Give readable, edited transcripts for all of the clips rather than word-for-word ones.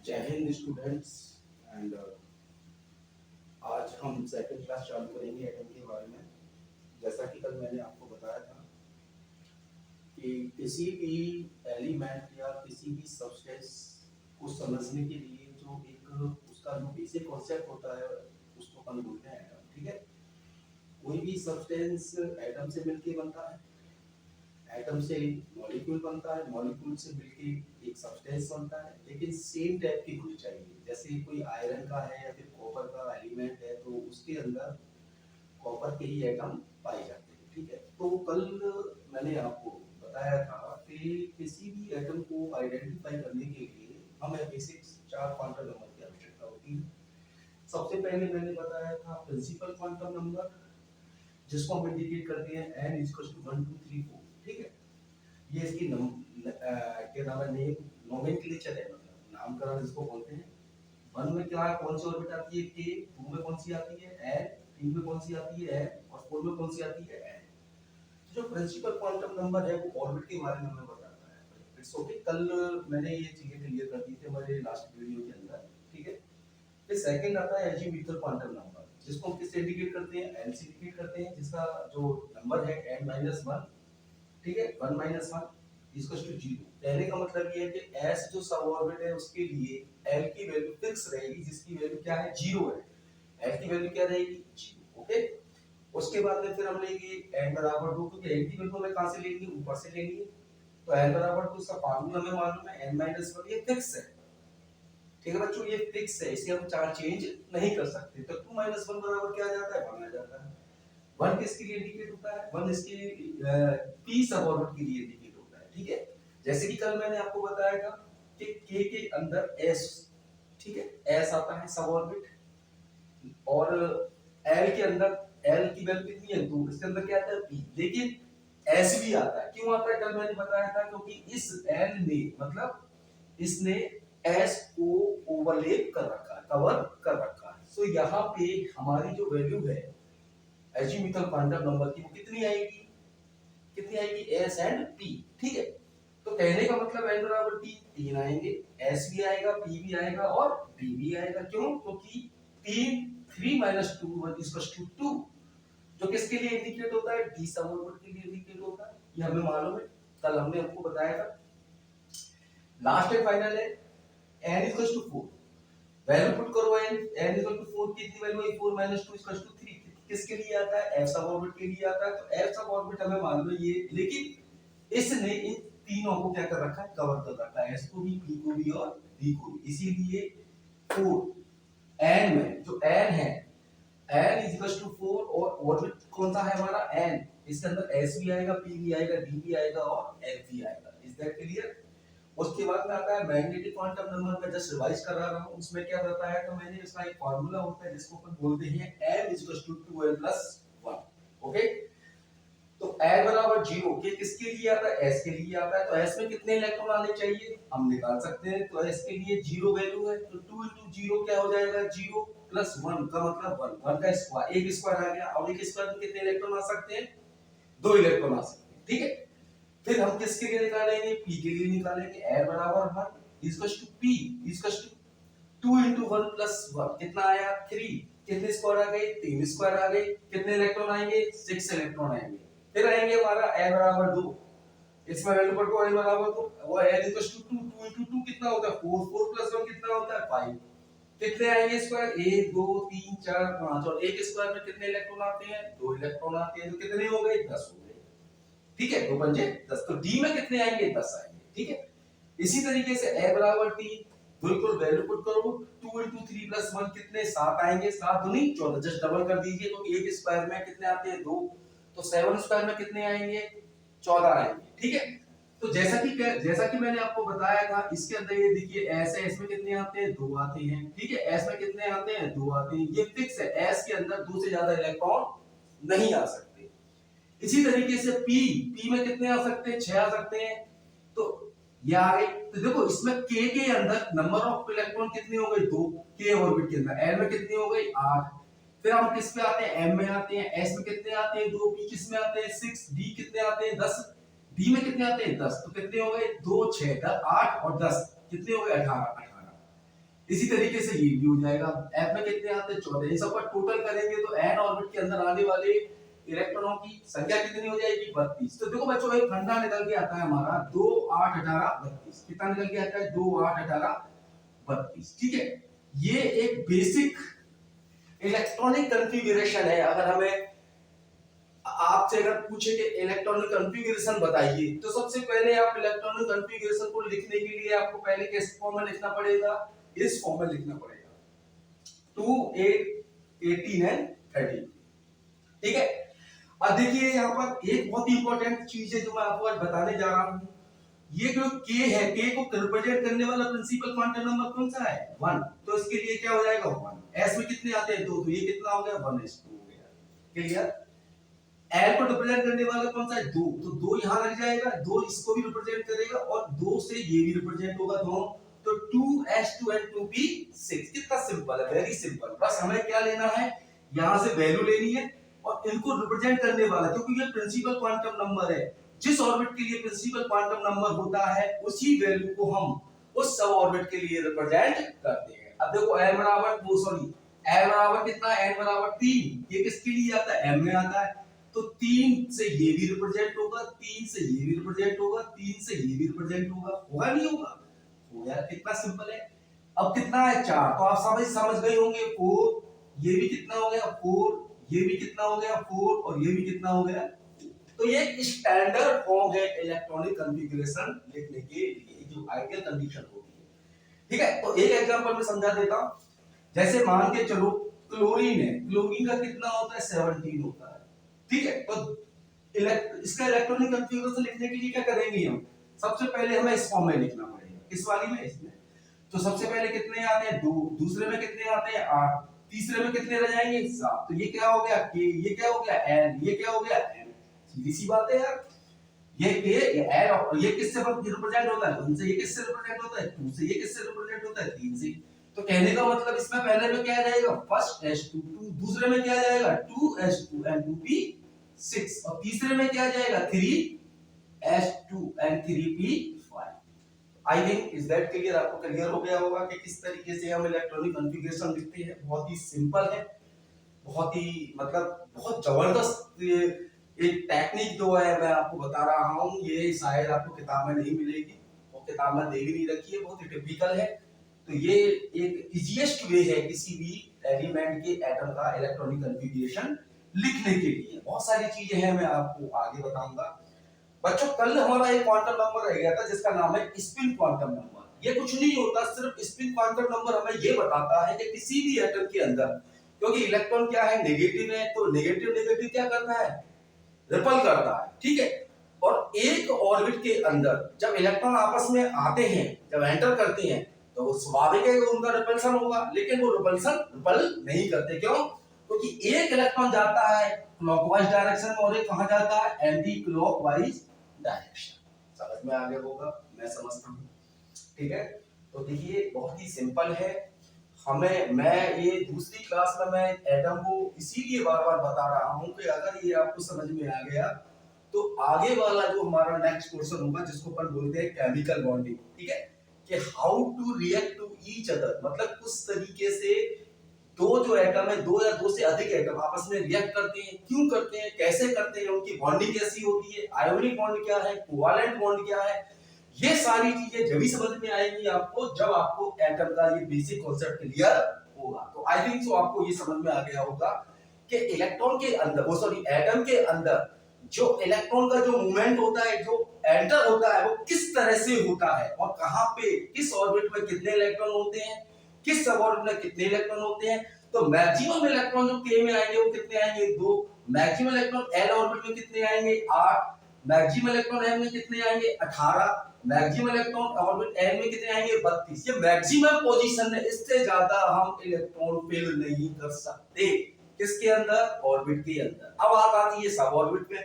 जय Hind students and आज हम सेकंड क्लास चालू करेंगे एटम के बारे में। जैसा कि कल मैंने आपको बताया था कि किसी भी एलिमेंट या किसी भी सब्सटेंस को समझने के लिए जो एक उसका जो बेसिक कॉन्सेप्ट होता है उसको अपन बोलते हैं एटम। ठीक है, कोई भी सब्सटेंस एटम से मिलके बनता है, एटम से मॉलिक्यूल बनता है, मॉलिक्यूल से मिलके एक सब्सटेंस बनता है, लेकिन सेम टाइप की होनी चाहिए। जैसे कोई आयरन का है या फिर कॉपर का एलिमेंट है तो उसके अंदर कॉपर के ही एटम पाए जाते हैं। ठीक है, तो कल मैंने आपको बताया था कि किसी भी एटम को आइडेंटिफाई करने के लिए हमें बेसिक 4 क्वांटम नंबर की आवश्यकता होती है। सबसे पहले मैंने बताया था प्रिंसिपल क्वांटम नंबर, जिसको हम इंडिकेट करते हैं n = 1 2 3 4। ठीक है, ये इसकी क्या नाम है, नेम नोमेनक्लेचर है, मतलब नामकरण इसको बोलते हैं। 1 में क्या कौन सी ऑर्बिट आती है k, 2 में कौन सी आती है n, 3 में कौन सी आती है n और 4 में कौन सी आती है n। जो प्रिंसिपल क्वांटम नंबर है वो ऑर्बिट के बारे में हमें बताता है। इट्स ओके, कल मैंने ये चीजें क्लियर कर दी थी हमारे लास्ट वीडियो के अंदर। ठीक है, फिर सेकंड आता है अजीमुथल क्वांटम नंबर, जिसको हम किससे इंडिकेट करते हैं, n से इंडिकेट करते हैं, जिसका जो नंबर है n-1। ठीक है, 1 - 1 = 0। कहने का मतलब ये है कि s जो सब ऑर्बिट है उसके लिए l की वैल्यू फिक्स रहेगी, जिसकी वैल्यू क्या है, 0 है। l की वैल्यू क्या रहेगी, 0। ओके, उसके बाद में फिर हम लेंगे n = 2, क्योंकि n की वैल्यू हमें कहां से लेंगे, ऊपर से लेंगे। तो n = 2 इसका फार्मूला हमें मालूम है, n-1 ये फिक्स है। ठीक है बच्चों, ये फिक्स है, इसे हम चार चेंज नहीं कर सकते। तो 2 - 1 बराबर क्या आ जाता है, 1 आ जाता है। 1 किसके लिए इंडिकेट होता है, 1 इसके p सब ऑर्बिट के लिए इंडिकेट होता है। ठीक है, जैसे कि कल मैंने आपको बताया था कि k के अंदर s, ठीक है, s आता है सब ऑर्बिट, और l के अंदर l की वैल्यू कितनी है, 2, इसके अंदर क्या आता है, p। लेकिन s भी आता है, क्यों आता है, कल मैंने बताया था क्योंकि इस l ने, मतलब इसने s को ओवरलैप कर रखा है, कवर कर रखा है। सो यहाँ पे हमारी जो वैल्यू है अजीमुथल क्वांटम नंबर की वो कितनी आएगी, कितनी आएगी, s एंड p। ठीक है, तो कहने का मतलब n = 3 आएंगे, s भी आएगा, p भी आएगा और d भी आएगा। क्यों, क्योंकि 3 - 2 = 2, जो किसके लिए इंडिकेट होता है, d सब ऑर्बिट के लिए इंडिकेट होता है। ये हमें मालूम है, कल हमने आपको बताया था। लास्ट एंड फाइनल है n = 4। वैल्यू पुट करो, n = 4, कितनी वैल्यू है, 4 - 2 = 3। किसके लिए आता है, f सब ऑर्बिट के लिए आता है। तो f सब ऑर्बिट हमें मालूम है ये, लेकिन इसने इन तीनों को क्या कर रखा है, कवर कर रखा है, s को भी, p को भी और d को भी। इसीलिए 4 n में जो n है, n = 4 और ऑर्बिट कौन सा है हमारा, n, इसके अंदर s भी आएगा, p भी आएगा, d भी आएगा और f भी आएगा। Is that clear. उसके बाद में आता है मैग्नेटिक क्वांटम नंबर, में जस्ट रिवाइज कर रहा हूं। उसमें क्या बताया तो मैंने, इसका एक फार्मूला होता है जिसको अपन बोलते हैं m = 2n+1। ओके, तो n = 0 के किसके लिए आता है, s के लिए आता है। तो s में कितने इलेक्ट्रॉन आने चाहिए, हम निकाल सकते हैं। तो s के लिए 0 वैल्यू है, तो 2 * 0 क्या हो जाएगा, 0 + 1 का मतलब 1, 1 का स्क्वायर, एक स्क्वायर आ गया। और एक स्क्वायर में कितने इलेक्ट्रॉन आ सकते हैं, 2 इलेक्ट्रॉन आ सकते हैं। ठीक है, फिर हम किसके लिए निकालेंगे, p के लिए निकालेंगे। n = 1 = p = 2 * 1 + 1 कितना आया, 3। कितने स्क्वायर आ गए, 3 स्क्वायर आ गए। कितने इलेक्ट्रॉन आएंगे, 6 इलेक्ट्रॉन आएंगे। फिर आएंगे हमारा n = 2, इसमें वैल्यू पढ़ को, n = 2 वो n = 2, 2 * 2 कितना होता है, 4, 4 + 1 कितना होता है, 5। कितने आएंगे स्क्वायर, 1 2 3 4 5, और एक स्क्वायर में कितने इलेक्ट्रॉन आते हैं, 2 इलेक्ट्रॉन आते हैं। तो कितने हो गए, 10 हो गए। ठीक है, 2 पंजे 10। तो d में कितने आएंगे, 10 आएंगे। ठीक है, इसी तरीके से a = 3, बिल्कुल वैल्यू पुट करो, 2 * 3 + 1 कितने, 7 आएंगे। 7 दूनी 14, जस्ट डबल कर दीजिए, क्योंकि एक स्क्वायर में कितने आते हैं, 2। तो 7 स्क्वायर में कितने आएंगे, 14 आएंगे। ठीक है, तो जैसा कि मैंने आपको बताया था, इसके अंदर ये देखिए s है, इसमें कितने आते हैं, 2 आते हैं। ठीक है, s में कितने आते हैं, 2 आते हैं। ये फिक्स है, s के अंदर 2 से ज्यादा इलेक्ट्रॉन नहीं आ सकते। इसी तरीके से p में कितने आ सकते हैं, 6 आ सकते हैं। तो ये आ गए। तो देखो इसमें k के अंदर नंबर ऑफ इलेक्ट्रॉन कितने हो गए, 2 k ऑर्बिट के अंदर। l में कितने हो गए, 8। फिर हम किस पे आते हैं, m में आते हैं। s में कितने आते हैं, 2। p किस में आते हैं, 6। d कितने आते हैं, 10। d में कितने आते हैं, 10। तो कितने हो गए, 2 6 10 8 और 10 कितने हो गए, 18 18। इसी तरीके से ये भी हो जाएगा। एफ में कितने आते हैं 14, इन सबका टोटल करेंगे तो एन ऑर्बिट के अंदर आने वाले इलेक्ट्रॉनों की संख्या कितनी हो जाएगी 32। तो देखो बच्चों एक फंडा निकल के आता है हमारा 2 8 18 32। कितना निकल के आता है 2 8 18 32। ठीक है, ये एक बेसिक इलेक्ट्रॉनिक कॉन्फ़िगरेशन है। अगर हमें आपसे अगर पूछे कि इलेक्ट्रॉनिक कॉन्फ़िगरेशन बताइए तो सबसे पहले आप इलेक्ट्रॉनिक कॉन्फ़िगरेशन को लिखने के लिए आपको पहले किस फॉर्म में लिखना पड़ेगा, इस फॉर्म में लिखना पड़ेगा 2 8 18 एंड 30। ठीक है, अब देखिए यहाँ पर एक बहुत ही इंपॉर्टेंट चीज है जो मैं आपको आज बताने जा रहा हूं। ये जो k है, k को रिप्रेजेंट करने वाला प्रिंसिपल क्वांटम नंबर कौन सा है 1। तो इसके लिए क्या हो जाएगा 1। s में कितने आते हैं 2, तो ये कितना हो गया 1s2 हो गया। क्लियर। l को रिप्रेजेंट करने वाला कौन सा है 2, तो 2 यहां लग जाएगा, 2 इसको भी रिप्रेजेंट करेगा और 2 से ये भी रिप्रेजेंट होगा दोनों, तो 2s2 and 2p6। कितना सिंपल है, वेरी सिंपल। बस हमें क्या लेना है, यहां से वैल्यू लेनी है और इनको रिप्रेजेंट करने वाला, क्योंकि ये प्रिंसिपल क्वांटम नंबर है, जिस ऑर्बिट के लिए प्रिंसिपल क्वांटम नंबर होता है उसी वैल्यू को हम उस सब ऑर्बिट के लिए रिप्रेजेंट करते हैं। अब देखो n बराबर n बराबर कितना, n बराबर 3, ये किसके लिए आता है m में आता है, तो 3 से ये भी रिप्रेजेंट होगा, 3 से ये भी रिप्रेजेंट होगा, 3 से ये भी रिप्रेजेंट होगा नहीं होगा, हो गया। कितना सिंपल है। अब कितना है 4, तो आप समझ गए होंगे 4, ये भी कितना हो गया 4, ये भी कितना हो गया 4 और ये भी कितना हो गया। तो ये स्टैंडर्ड फॉर्म है इलेक्ट्रॉनिक कॉन्फ़िगरेशन लिखने के लिए, जो आइडियल कंडीशन होती है। ठीक है, तो एक एग्जांपल में समझा देता हूं। जैसे मान के चलो क्लोरीन है, क्लोरीन का कितना होता है 17 होता है। ठीक है, तो इसका इलेक्ट्रॉनिक कॉन्फ़िगरेशन लिखने के लिए क्या करेंगे हम, सबसे पहले हमें इस फॉर्म में लिखना पड़ेगा। किस वाली में, इसमें। तो सबसे पहले कितने आते हैं 2, दूसरे में कितने आते हैं 8, तीसरे में कितने रह जाएंगे 7। तो ये क्या हो गया k, ये क्या हो गया n, ये क्या हो गया m। सीधी सी बात है यार, ये k ये n और ये किससे रिप्रेजेंट होता है 1 से, ये किससे रिप्रेजेंट होता है 2 से, ये किससे रिप्रेजेंट होता है 3 से। तो कहने का मतलब इसमें पहले में क्या जाएगा फर्स्ट s2, दूसरे में क्या जाएगा 2s2 and 2p6 और तीसरे में क्या जाएगा 3s2 and 3p5। I think is that clear, आपको क्लियर हो गया होगा कि किस तरीके से हम इलेक्ट्रॉनिक कॉन्फ़िगरेशन लिखते हैं। बहुत ही सिंपल है, बहुत ही मतलब बहुत जबरदस्त एक टेक्निक जो है मैं आपको बता रहा हूं, ये शायद आपको किताब में नहीं मिलेगी और किताब में दे भी नहीं रखी है, बहुत ही टिपिकल है। तो ये एक इजीएस्ट वे है किसी भी एलिमेंट के एटम का इलेक्ट्रॉनिक कॉन्फ़िगरेशन लिखने के लिए। बहुत सारी चीजें हैं, मैं आपको आगे बताऊंगा। बच्चों कल हमारा एक क्वांटम नंबर रह गया था जिसका नाम है स्पिन क्वांटम नंबर। ये कुछ नहीं होता, सिर्फ स्पिन क्वांटम नंबर हमें ये बताता है कि किसी भी एटम के अंदर, क्योंकि इलेक्ट्रॉन क्या है नेगेटिव है, तो नेगेटिव नेगेटिव क्या करता है रिपल करता है। ठीक है, और एक ऑर्बिट के अंदर जब इलेक्ट्रॉन आपस में आते हैं, जब एंटर करते हैं, तो स्वाभाविक है कि उनका रिपल्सन होगा, लेकिन वो रिपल नहीं करते। क्यों? क्योंकि एक इलेक्ट्रॉन जाता है क्लॉकवाइज डायरेक्शन में और एक कहां जाता है एंटी क्लॉकवाइज डायरेक्शन। समझ में आ गया होगा, मैं समझता हूं। ठीक है, तो देखिए बहुत ही सिंपल है। मैं ये दूसरी क्लास में मैं एटम को इसीलिए बार बार बता रहा हूं कि अगर ये आपको समझ में आ गया तो आगे वाला जो हमारा नेक्स्ट क्वेश्चन होगा जिसको अपन बोलते हैं केमिकल बॉन्डिंग। ठीक है, कि how to react to each other, मतलब उस तरीके से दो जो एटम है, दो या दो से अधिक एटम आपस में रिएक्ट करते हैं, क्यों करते हैं, कैसे करते हैं, उनकी बॉन्डिंग कैसी होती है, आयोनिक बॉन्ड क्या है, कोवालेंट बॉन्ड क्या है, ये सारी चीजें जब भी समझ में आएंगी आपको जब आपको एटम का ये बेसिक कॉन्सेप्ट क्लियर होगा। तो आई थिंक सो आपको ये समझ में आ गया होगा कि इलेक्ट्रॉन के अंदर एटम के अंदर जो इलेक्ट्रॉन का जो मूवमेंट होता है, जो एंटर होता है, वो किस तरह से होता है और कहां पे किस ऑर्बिट में कितने इलेक्ट्रॉन होते हैं, किस सब ऑर्बिट में कितने इलेक्ट्रॉन होते हैं। तो मैक्सिमम इलेक्ट्रॉन जो k में आएंगे वो कितने आएंगे 2, मैक्सिमम इलेक्ट्रॉन l ऑर्बिट में कितने आएंगे 8, मैक्सिमम इलेक्ट्रॉन m में कितने आएंगे 18, मैक्सिमम इलेक्ट्रॉन ऑर्बिट n में कितने आएंगे 32। ये मैक्सिमम पोजीशन है, इससे ज्यादा हम इलेक्ट्रॉन फिल नहीं कर सकते। किसके अंदर? ऑर्बिट के अंदर। अब बात आती है सब ऑर्बिट में।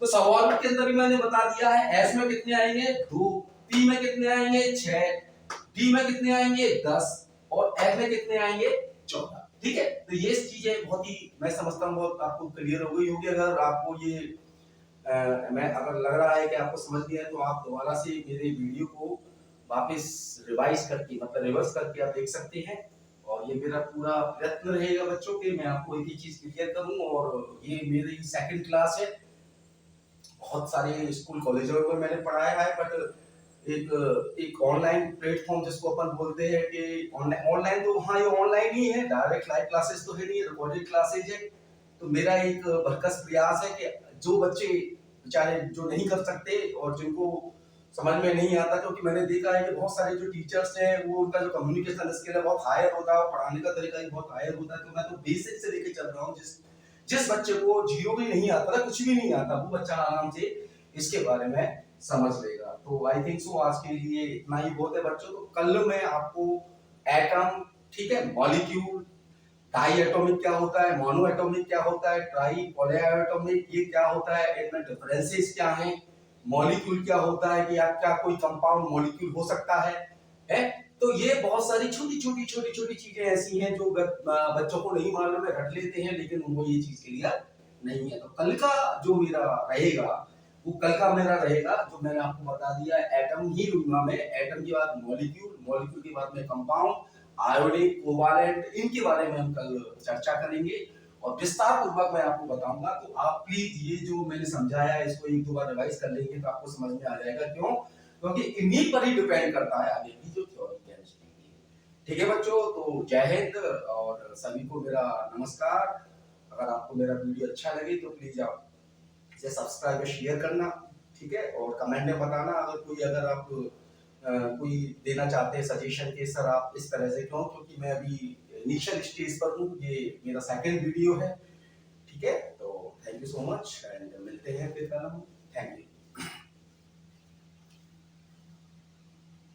तो सब ऑर्बिट के अंदर भी मैंने बता दिया है, s में कितने आएंगे 2, p में कितने आएंगे 6, d में कितने आएंगे 10 और f में कितने आएंगे 14। ठीक है, तो ये चीजें बहुत ही मैं समझता हूँ बहुत आपको क्लियर हो गई होगी। अगर आपको ये मैं अगर लग रहा है कि आपको समझ गया है तो आप दोबारा से मेरे वीडियो को वापस रिवाइज करके मतलब रिवर्स करके आप देख सकते हैं। और ये मेरा पूरा प्रयत्न रहेगा बच्चों के, मैं आपको एक ही चीज क्लियर करूं। और ये मेरी सेकंड क्लास है, बहुत सारे स्कूल कॉलेजों में मैंने पढ़ाया है, बट एक एक ऑनलाइन प्लेटफॉर्म जिसको अपन बोलते हैं कि ऑनलाइन ऑनलाइन तो हाँ ये ऑनलाइन ही है, डायरेक्ट लाइव क्लासेस तो है नहीं, रिकॉर्डेड क्लासेज है। तो मेरा एक भरकस प्रयास है कि जो बच्चे बेचारे जो नहीं कर सकते और जिनको समझ में नहीं आता, क्योंकि मैंने देखा है कि बहुत सारे जो टीचर्स हैं वो उनका जो कम्युनिकेशन स्किल है बहुत हायर होता है और पढ़ाने का तरीका भी बहुत हायर होता है। तो मैं तो बेसिक से लेके चल रहा हूँ, जिस जिस बच्चे को जीरो भी नहीं आता था, कुछ भी नहीं आता, वो बच्चा आराम से इसके बारे में समझ लेगा। तो आई थिंक सो आज के लिए इतना ही बहुत है बच्चों। तो कल मैं आपको एटम, ठीक है, मॉलिक्यूल, डाई एटॉमिक क्या होता है, मोनो एटॉमिक क्या होता है, ट्राई पॉलीएटॉमिक ये क्या होता है, इनमें डिफरेंसेस क्या हैं, मॉलिक्यूल क्या होता है कि आप क्या कोई कंपाउंड मॉलिक्यूल हो सकता है। तो ये बहुत सारी छोटी छोटी चीजें ऐसी हैं जो बच्चों को नहीं मालूम है, रट लेते हैं, लेकिन उनको ये चीज क्लियर नहीं है। तो कल का जो मेरा रहेगा वो कल का मेरा रहेगा जो मैंने आपको बता दिया, एटम ही लूंगा मैं, एटम के बाद मॉलिक्यूल, मॉलिक्यूल के बाद में कंपाउंड, आयोडिक, कोवालेंट, इनके बारे में हम कल चर्चा करेंगे और विस्तार पूर्वक मैं आपको बताऊंगा। तो आप प्लीज ये जो मैंने समझाया है इसको एक दो बार रिवाइज कर लेंगे तो आपको समझ में आ जाएगा। क्यों? क्योंकि इन्हीं पर ही डिपेंड करता है आगे की जो थ्योरी केमिस्ट्री की। ठीक है बच्चों, तो जय हिंद और सभी को मेरा नमस्कार। अगर आपको मेरा वीडियो अच्छा लगे तो प्लीज आप इसे सब्सक्राइब और शेयर करना, ठीक है, और कमेंट में बताना अगर आप कोई देना चाहते हैं सजेशन के सर आप इस तरह से क्यों, क्योंकि मैं अभी इनिशियल स्टेज पर हूँ, ये मेरा सेकंड वीडियो है। ठीक है, तो thank you so much and मिलते हैं फिर कल हम। Thank you.